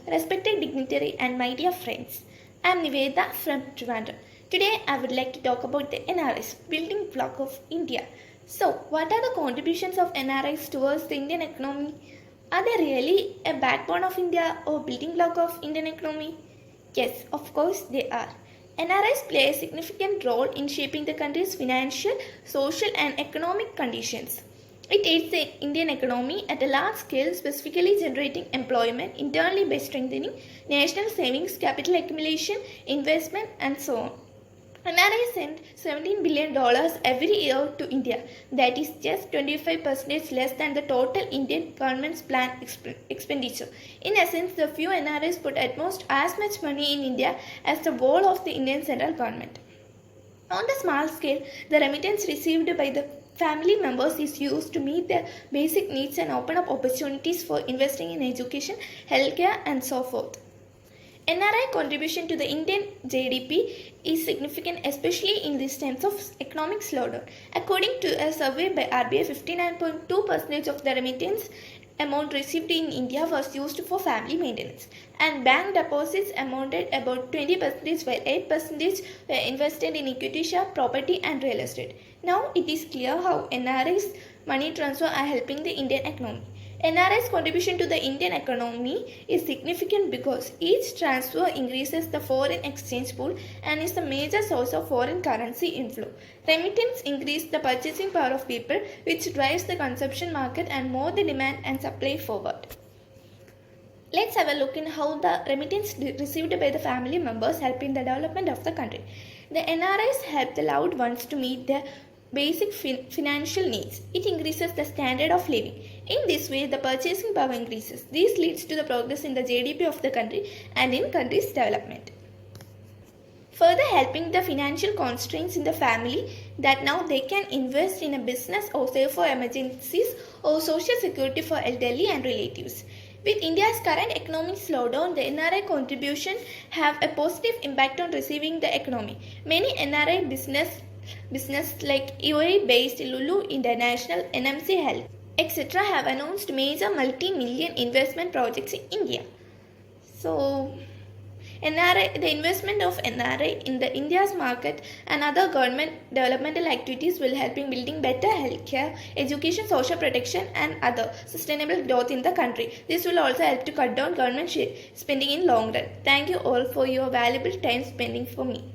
respected dignitary, and my dear friends. I am Niveda from Trivandrum. Today, I would like to talk about the NRIs, building block of India. So, what are the contributions of NRIs towards the Indian economy? Are they really a backbone of India or building block of Indian economy? Yes, of course they are. NRIs play a significant role in shaping the country's financial, social, and economic conditions. It aids the Indian economy at a large scale, specifically generating employment internally by strengthening national savings, capital accumulation, investment, and so on. NRI send $17 billion every year to India. That is just 25% less than the total Indian government's planned expenditure. In essence, the few NRIs put at most as much money in India as the whole of the Indian central government. On the small scale, the remittance received by the family members is used to meet their basic needs and open up opportunities for investing in education, healthcare, and so forth. NRI contribution to the Indian GDP is significant, especially in these times of economic slowdown. According to a survey by RBI, 59.2% of the remittance amount received in India was used for family maintenance, and bank deposits amounted about 20%, while 8% were invested in equity share, property, and real estate. Now it is clear how NRI's money transfer are helping the Indian economy. NRI's contribution to the Indian economy is significant because each transfer increases the foreign exchange pool and is a major source of foreign currency inflow. Remittance increase the purchasing power of people, which drives the consumption market and more the demand and supply forward. Let's have a look in how the remittance received by the family members help in the development of the country. The NRIs help the loved ones to meet their basic financial needs. It increases the standard of living. In this way, the purchasing power increases. This leads to the progress in the GDP of the country and in country's development. Further helping the financial constraints in the family that now they can invest in a business or save for emergencies or social security for elderly and relatives. With India's current economic slowdown, the NRI contribution have a positive impact on receiving the economy. Many NRI business like UAE-based Lulu International, NMC Health, etc. have announced major multi-million investment projects in India. So, the investment of NRI in the India's market and other government developmental activities will help in building better healthcare, education, social protection, and other sustainable growth in the country. This will also help to cut down government spending in long run. Thank you all for your valuable time spending for me.